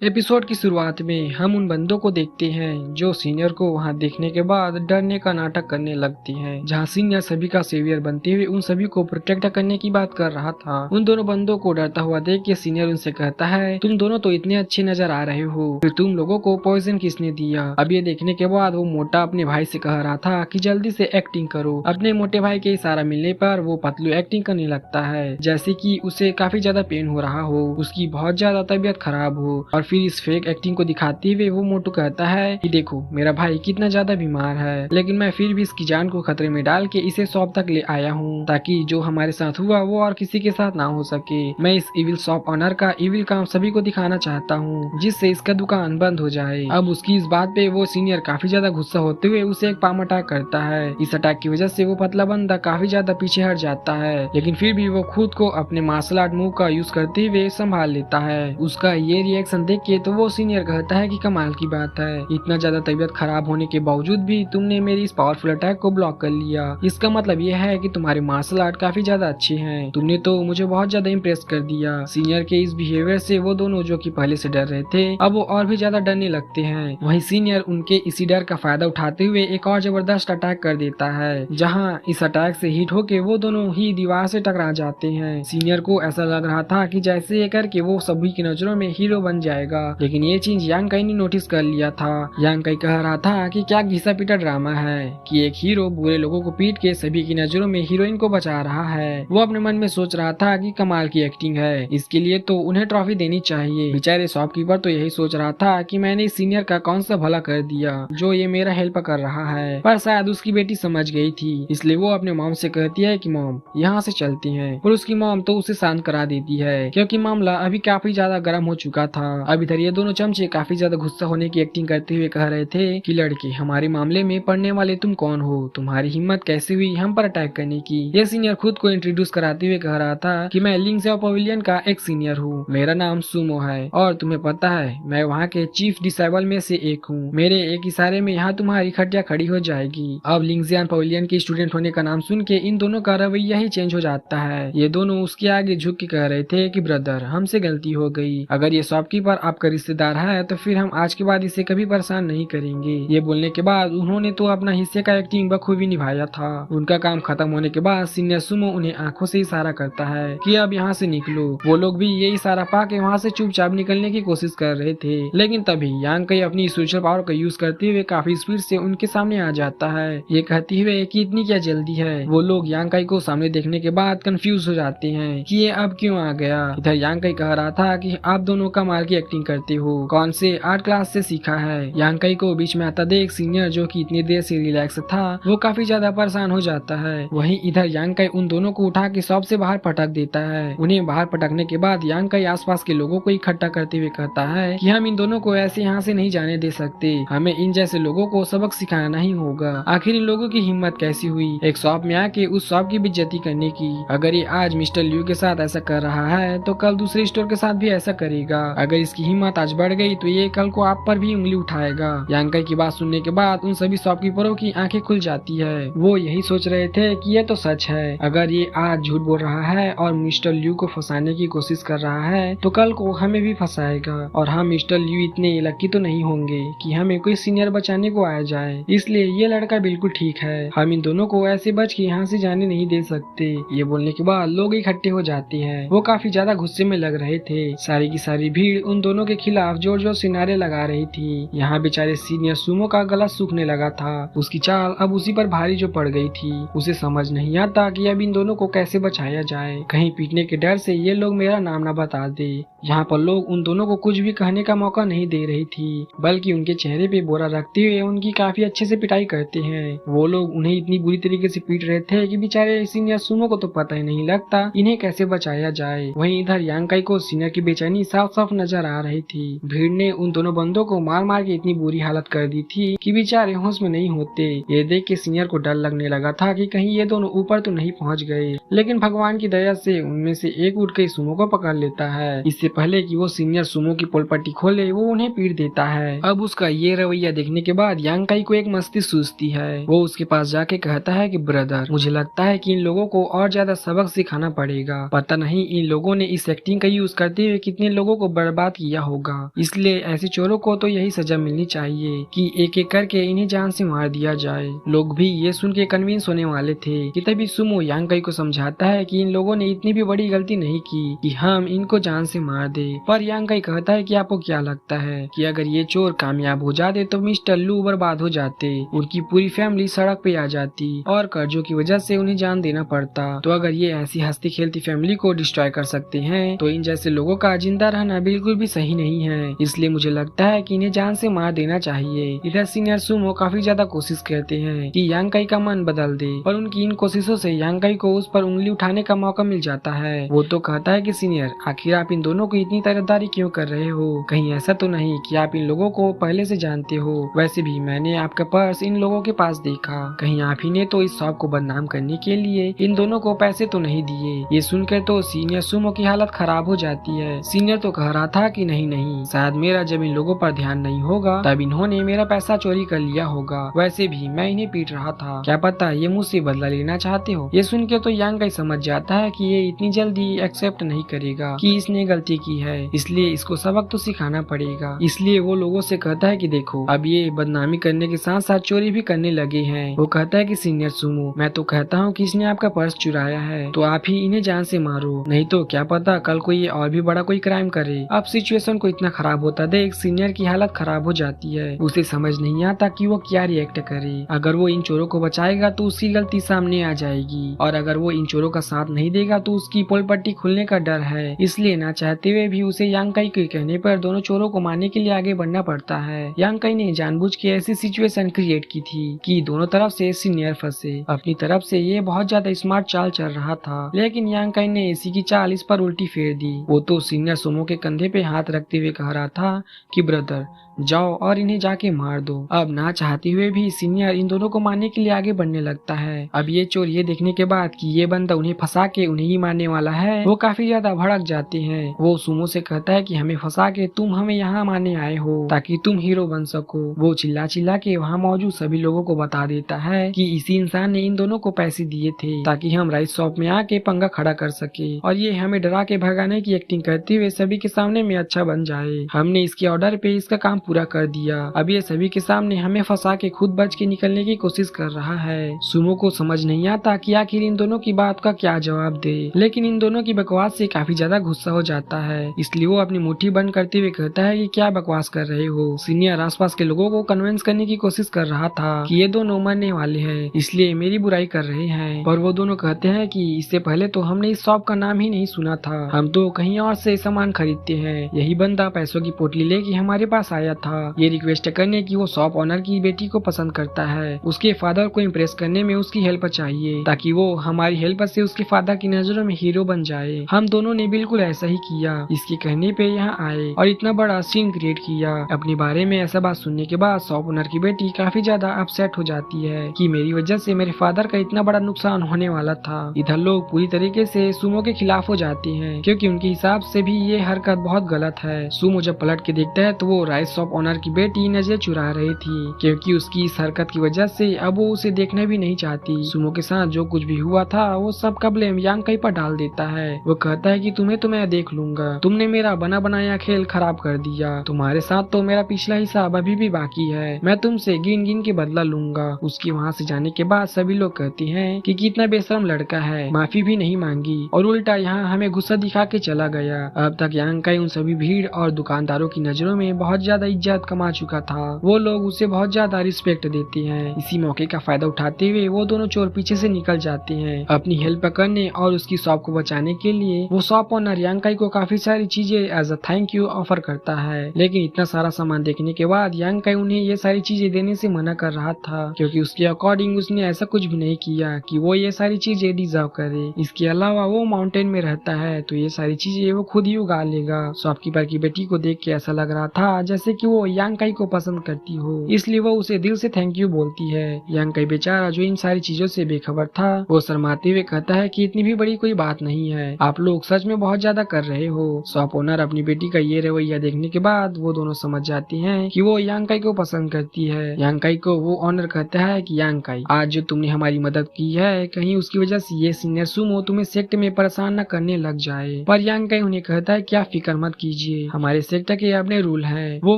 Episode की शुरुआत में हम उन बंदों को देखते हैं जो सीनियर को वहां देखने के बाद डरने का नाटक करने लगती हैं, जहां सीनियर सभी का सेवियर बनते हुए उन सभी को प्रोटेक्ट करने की बात कर रहा था। उन दोनों बंदों को डरता हुआ देख के सीनियर उनसे कहता है, तुम दोनों तो इतने अच्छे नजर आ रहे हो, फिर तुम लोगों को पॉइजन किसने दिया? अब ये देखने के बाद वो मोटा अपने भाई से कह रहा था कि जल्दी से एक्टिंग करो। अपने मोटे भाई के इशारा मिलने पर वो पतलू एक्टिंग करने लगता है जैसे कि उसे काफी ज्यादा पेन हो रहा हो, उसकी बहुत ज्यादा तबीयत खराब हो। और फिर इस फेक एक्टिंग को दिखाते हुए वो मोटू कहता है कि देखो मेरा भाई कितना ज्यादा बीमार है, लेकिन मैं फिर भी इसकी जान को खतरे में डाल के इसे शॉप तक ले आया हूँ ताकि जो हमारे साथ हुआ वो और किसी के साथ ना हो सके। मैं इस इविल शॉप ऑनर का इविल काम सभी को दिखाना चाहता हूँ जिससे इसका दुकान बंद हो जाए। अब उसकी इस बात पे वो सीनियर काफी ज्यादा गुस्सा होते हुए उसे एक पाम अटैक करता है। इस अटैक की वजह से वो पतला बंदा काफी ज्यादा पीछे हट जाता है, लेकिन फिर भी वो खुद को अपने मार्शल आर्ट मूव का यूज करते हुए संभाल लेता है। उसका ये रिएक्शन देख के तो वो सीनियर कहता है कि कमाल की बात है, इतना ज्यादा तबीयत खराब होने के बावजूद भी तुमने मेरी इस पावरफुल अटैक को ब्लॉक कर लिया। इसका मतलब ये है कि तुम्हारे मार्शल आर्ट काफी ज्यादा अच्छे हैं, तुमने तो मुझे बहुत ज्यादा इम्प्रेस कर दिया। सीनियर के इस बिहेवियर से वो दोनों जो कि पहले से डर रहे थे अब वो और भी ज्यादा डरने लगते हैं। वहीं सीनियर उनके इसी डर का फायदा उठाते हुए एक और जबरदस्त अटैक कर देता है, जहाँ इस अटैक से हिट होके वो दोनों ही दीवार से टकरा जाते हैं। सीनियर को ऐसा लग रहा था कि जैसे ये करके वो सभी की नजरों में हीरो बन जाएगा, लेकिन ये चीज यांग काई ने नोटिस कर लिया था। यांग काई कह रहा था कि क्या घिसा पीटा ड्रामा है कि एक हीरो बुरे लोगों को पीट के सभी की नजरों में हीरोइन को बचा रहा है। वो अपने मन में सोच रहा था कि कमाल की एक्टिंग है, इसके लिए तो उन्हें ट्रॉफी देनी चाहिए। बेचारे शॉपकीपर तो यही सोच रहा था कि मैंने इस सीनियर का कौन सा भला कर दिया जो ये मेरा हेल्प कर रहा है, पर शायद उसकी बेटी समझ गई थी, इसलिए वो अपने मॉम से कहती है कि मॉम यहाँ से चलती हैं। और उसकी मॉम तो उसे शांत करा देती है क्योंकि मामला अभी काफी ज्यादा गर्म हो चुका था। अब इधर ये दोनों चमचे काफी ज्यादा गुस्सा होने की एक्टिंग करते हुए कह रहे थे कि लड़के हमारे मामले में पड़ने वाले तुम कौन हो, तुम्हारी हिम्मत कैसे हुई हम पर अटैक करने की? ये सीनियर खुद को इंट्रोड्यूस कराते हुए कह रहा था कि मैं लिंग्स पवेलियन का एक सीनियर हूँ, मेरा नाम सुमो है और तुम्हें पता है मैं वहाँ के चीफ डिसेबल में से एक हूँ। मेरे एक इशारे में यहाँ तुम्हारी खटिया खड़ी हो जाएगी। अब लिंग्जियन पवेलियन के स्टूडेंट होने का नाम सुन के इन दोनों का रवैया ही चेंज हो जाता है। ये दोनों उसके आगे झुक के कह रहे थे कि ब्रदर हमसे गलती हो गई, अगर ये शॉपकीपर आपका रिश्तेदार है तो फिर हम आज के बाद इसे कभी परेशान नहीं करेंगे। ये बोलने के बाद उन्होंने तो अपना हिस्से का एक्टिंग बखूबी निभाया था। उनका काम खत्म होने के बाद सीनियर सुमो उन्हें आंखों से इशारा करता है कि अब यहाँ से निकलो। वो लोग भी ये इशारा पा के वहाँ से चुपचाप निकलने की कोशिश कर रहे थे, लेकिन तभी यांग काई अपनी स्पिरिचुअल पावर का यूज करते हुए काफी स्पीड से उनके सामने आ जाता है, ये कहती हुए कि इतनी क्या जल्दी है। वो लोग यांग काई को सामने देखने के बाद कंफ्यूज हो जाते हैं कि ये अब क्यों आ गया। इधर यांग काई कह रहा था कि आप दोनों कमाल की एक्टिंग करते हो, कौन से आर्ट क्लास से सीखा है? यांग काई को बीच में आता देख सीनियर जो कि इतनी देर से रिलैक्स था वो काफी ज्यादा परेशान हो जाता है। वहीं इधर यांग काई उन दोनों को उठा के शॉप से बाहर पटक देता है। उन्हें बाहर पटकने के बाद यांग काई आसपास के लोगों को इकट्ठा करते हुए कहता है कि हम इन दोनों को ऐसे यहाँ से नहीं जाने दे सकते, हमें इन जैसे लोगों को सबक सिखाना ही होगा। आखिर इन लोगों की हिम्मत कैसी हुई एक शॉप में आके उस शॉप की बेइज्जती करने की? अगर ये आज मिस्टर लियू के साथ ऐसा कर रहा है तो कल दूसरे स्टोर के साथ भी ऐसा करेगा। अगर इसकी हिम्मत आज बढ़ गई तो ये कल को आप पर भी उंगली उठाएगा। यांग काई की बात सुनने के बाद उन सभी शॉपकीपरों की आंखें खुल जाती है। वो यही सोच रहे थे कि ये तो सच है, अगर ये आज झूठ बोल रहा है और मिस्टर लियू को फंसाने की कोशिश कर रहा है तो कल को हमें भी फंसाएगा। और हम मिस्टर लियू इतने लकी तो नहीं होंगे कि हमें कोई सीनियर बचाने को आ जाए, इसलिए ये लड़का बिल्कुल ठीक है, हम इन दोनों को ऐसे बच के यहाँ से जाने नहीं दे सकते। ये बोलने के बाद लोग इकट्ठे हो जाते हैं। वो काफी ज्यादा गुस्से में लग रहे थे। सारी की सारी भीड़ उन दोनों के खिलाफ जोर जोर से नारे लगा रही थी। यहाँ बेचारे सीनियर सुमो का गला सूखने लगा था, उसकी चाल अब उसी पर भारी जो पड़ गई थी। उसे समझ नहीं आता कि अब इन दोनों को कैसे बचाया जाए, कहीं पीटने के डर से ये लोग मेरा नाम न बता दे। यहाँ पर लोग उन दोनों को कुछ भी कहने का मौका नहीं दे रही थी, बल्कि उनके चेहरे पे बोरा रखते हुए उनकी काफी अच्छे से पिटाई करते हैं। वो लोग उन्हें इतनी बुरी तरीके से पीट रहे थे कि बेचारे सीनियर सुमो को तो पता ही नहीं लगता इन्हें कैसे बचाया जाए। वहीं इधर यांग काई को सीनियर की बेचैनी साफ साफ नजर आ रही थी। भीड़ ने उन दोनों बंदों को मार मार के इतनी बुरी हालत कर दी थी कि बेचारे होश में नहीं होते। ये देख के सीनियर को डर लगने लगा था कि कहीं ये दोनों ऊपर तो नहीं पहुंच गए, लेकिन भगवान की दया से उनमें से एक उठ के सुमो को पकड़ लेता है। इससे पहले कि वो सीनियर सुमो की पोलपट्टी खोले वो उन्हें पीट देता है। अब उसका ये रवैया देखने के बाद यांग काई को एक मस्ती सूझती है। वो उसके पास जाके कहता है कि ब्रदर मुझे लगता है कि इन लोगों को और ज्यादा सबक सिखाना पड़ेगा, पता नहीं इन लोगों ने इस एक्टिंग का यूज करते हुए कितने लोगों को बर्बाद किया किया होगा। इसलिए ऐसे चोरों को तो यही सजा मिलनी चाहिए कि एक एक करके इन्हें जान से मार दिया जाए। लोग भी ये सुन के कन्विंस होने वाले थे कि तभी सुमो यांग काई को समझाता है कि इन लोगों ने इतनी भी बड़ी गलती नहीं की कि हम इनको जान से मार दे। पर यांग काई कहता है कि आपको क्या लगता है कि अगर ये चोर कामयाब हो जाते तो मिस्टर लू बर्बाद हो जाते, उनकी पूरी फैमिली सड़क पे आ जाती और कर्जों की वजह से उन्हें जान देना पड़ता। तो अगर ये ऐसी हंसती खेलती फैमिली को डिस्ट्रॉय कर सकते हैं तो इन जैसे लोगों का जिंदा रहना बिल्कुल भी सही नहीं है। इसलिए मुझे लगता है कि इन्हें जान से मार देना चाहिए। इधर सीनियर सुमो काफी ज्यादा कोशिश करते हैं कि यांग काई का मन बदल दे, पर उनकी इन कोशिशों से यांग काई को उस पर उंगली उठाने का मौका मिल जाता है। वो तो कहता है कि सीनियर, आखिर आप इन दोनों को इतनी तरफदारी क्यों कर रहे हो? कहीं ऐसा तो नहीं कि आप इन लोगों को पहले से जानते हो? वैसे भी मैंने आपका पर्स इन लोगों के पास देखा, कहीं आप ही ने तो इस शॉप को बदनाम करने के लिए इन दोनों को पैसे तो नहीं दिए? ये सुनकर तो सीनियर सुमो की हालत खराब हो जाती है। सीनियर तो कह रहा था कि नहीं, शायद मेरा जब इन लोगों पर ध्यान नहीं होगा तब इन्होंने मेरा पैसा चोरी कर लिया होगा। वैसे भी मैं इन्हें पीट रहा था, क्या पता ये मुझसे बदला लेना चाहते हो। ये सुन के तो यांग काई समझ जाता है कि ये इतनी जल्दी एक्सेप्ट नहीं करेगा कि इसने गलती की है, इसलिए इसको सबक तो सिखाना पड़ेगा। इसलिए वो लोगों से कहता है कि देखो, अब ये बदनामी करने के साथ साथ चोरी भी करने लगे हैं। वो कहता है कि सीनियर सुमो, मैं तो कहता हूँ कि इसने आपका पर्स चुराया है तो आप ही इन्हें जान से मारो, नहीं तो क्या पता कल को ये और भी बड़ा कोई क्राइम करे। अब सिचुएशन को इतना खराब होता देख सीनियर की हालत खराब हो जाती है। उसे समझ नहीं आता कि वो क्या रिएक्ट करे। अगर वो इन चोरों को बचाएगा तो उसकी गलती सामने आ जाएगी, और अगर वो इन चोरों का साथ नहीं देगा तो उसकी पोल पट्टी खुलने का डर है। इसलिए ना चाहते हुए भी उसे यांग काई के कहने पर दोनों चोरों को मारने के लिए आगे बढ़ना पड़ता है। यांग काई ने जानबूझ के ऐसी सिचुएशन क्रिएट की थी कि दोनों तरफ से सीनियर फंसे। अपनी तरफ से ये बहुत ज्यादा स्मार्ट चाल चल रहा था, लेकिन यांग काई ने इसी की चाल इस पर उल्टी फेर दी। वो तो सीनियर सुमो के कंधे पे हाथ रखते हुए कह रहा था कि ब्रदर जाओ और इन्हें जाके मार दो। अब ना चाहते हुए भी सीनियर इन दोनों को मारने के लिए आगे बढ़ने लगता है। अब ये चोर ये देखने के बाद कि ये बंदा उन्हें फंसा के उन्हें ही मारने वाला है, वो काफी ज्यादा भड़क जाते हैं। वो सुमो से कहता है कि हमें फंसा के तुम हमें यहाँ मारने आए हो ताकि तुम हीरो बन सको। वो चिल्ला चिल्ला के वहाँ मौजूद सभी लोगों को बता देता है कि इसी इंसान ने इन दोनों को पैसे दिए थे ताकि हम राइस शॉप में आके पंगा खड़ा कर सके, और ये हमें डरा के भगाने की एक्टिंग करते हुए सभी के सामने में अच्छा बन जाए। हमने इसके ऑर्डर पे इसका काम पूरा कर दिया। अब ये सभी के सामने हमें फंसा के खुद बच के निकलने की कोशिश कर रहा है। सुमो को समझ नहीं आता कि आखिर इन दोनों की बात का क्या जवाब दे, लेकिन इन दोनों की बकवास से काफी ज्यादा गुस्सा हो जाता है। इसलिए वो अपनी मुट्ठी बंद करते हुए कहता है कि क्या बकवास कर रहे हो। सीनियर आसपास के लोगों को कन्विंस करने की कोशिश कर रहा था कि ये दोनों मरने वाले हैं, इसलिए मेरी बुराई कर रहे हैं। पर वो दोनों कहते हैं कि इससे पहले तो हमने इस शॉप का नाम ही नहीं सुना था, हम तो कहीं और से सामान खरीदते हैं। यही बंदा पैसों की पोटली लेके हमारे पास आया था, ये रिक्वेस्ट करने की वो शॉप ओनर की बेटी को पसंद करता है। उसके फादर को इम्प्रेस करने में उसकी हेल्प चाहिए ताकि वो हमारी हेल्प से उसके फादर की नजरों में हीरो बन जाए। हम दोनों ने बिल्कुल ऐसा ही किया, इसके कहने पे यहाँ आए और इतना बड़ा सीन क्रिएट किया। अपने बारे में ऐसा बात सुनने के बाद शॉप ओनर की बेटी काफी ज्यादा अपसेट हो जाती है कि मेरी वजह से मेरे फादर का इतना बड़ा नुकसान होने वाला था। इधर लोग पूरी तरीके से सुमो के खिलाफ हो जाते हैं क्योंकि उनके हिसाब से भी ये हरकत बहुत गलत है। सुमो जब पलट के देखता है तो वो राइस शॉप ओनर की बेटी नजर चुरा रही थी, क्योंकि उसकी इस हरकत की वजह से अब वो उसे देखना भी नहीं चाहती। सुमो के साथ जो कुछ भी हुआ था वो सब का ब्लेम यांग काई पर डाल देता है। वो कहता है कि तुम्हें तो मैं देख लूंगा, तुमने मेरा बना बनाया खेल खराब कर दिया, तुम्हारे साथ तो मेरा पिछला हिसाब अभी भी बाकी है, मैं तुमसे गिन गिन के बदला लूंगा। उसके वहाँ से जाने के बाद सभी लोग कहते हैं कि कितना बेशरम लड़का है, माफी भी नहीं मांगी और उल्टा यहाँ हमें गुस्सा दिखा के चला गया। अब तक यांग काई उन सभी भीड़ और दुकानदारों की नजरों में बहुत ज्यादा इज्जत कमा चुका था। वो लोग उसे बहुत ज्यादा रिस्पेक्ट देते हैं। इसी मौके का फायदा उठाते हुए वो दोनों चोर पीछे से निकल जाते हैं अपनी हेल्प करने और उसकी शॉप को बचाने के लिए। वो शॉप ओनर यांग काई को काफी सारी चीजें as a thank you offer करता है, लेकिन इतना सारा सामान देखने के बाद यांग काई उन्हें ये सारी चीजें देने से मना कर रहा था, क्योंकि उसके अकॉर्डिंग उसने ऐसा कुछ भी नहीं किया कि वो ये सारी चीजें डिजर्व करे। इसके अलावा वो माउंटेन में रहता है तो ये सारी चीजें वो खुद ही उगा लेगा। शॉपकीपर की बेटी को देख के ऐसा लग रहा था जैसे कि वो यांग काई को पसंद करती हो, इसलिए वो उसे दिल से थैंक यू बोलती है। यांग काई बेचारा जो इन सारी चीजों से बेखबर था वो शर्माते हुए कहता है कि इतनी भी बड़ी कोई बात नहीं है, आप लोग सच में बहुत ज्यादा कर रहे हो। शॉप ओनर अपनी बेटी का ये रवैया देखने के बाद वो दोनों समझ जाती हैं कि वो यांग काई को पसंद करती है। यांग काई को वो ऑनर कहता है कि यांग काई, आज जो तुमने हमारी मदद की है कहीं उसकी वजह से ये सीनियर सुमो तुम्हें सेक्ट में परेशान न करने लग जाए। पर यांग काई उन्हें कहता है क्या फिक्र मत कीजिए, कीजिए, हमारे सेक्टर के अपने रूल है, वो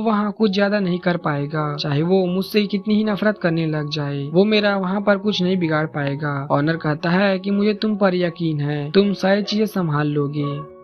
वहाँ कुछ ज्यादा नहीं कर पाएगा, चाहे वो मुझसे कितनी ही नफरत करने लग जाए, वो मेरा वहाँ पर कुछ नहीं बिगाड़ पाएगा। ऑनर कहता है कि मुझे तुम पर यकीन है, तुम सारी चीजें संभाल लोगे।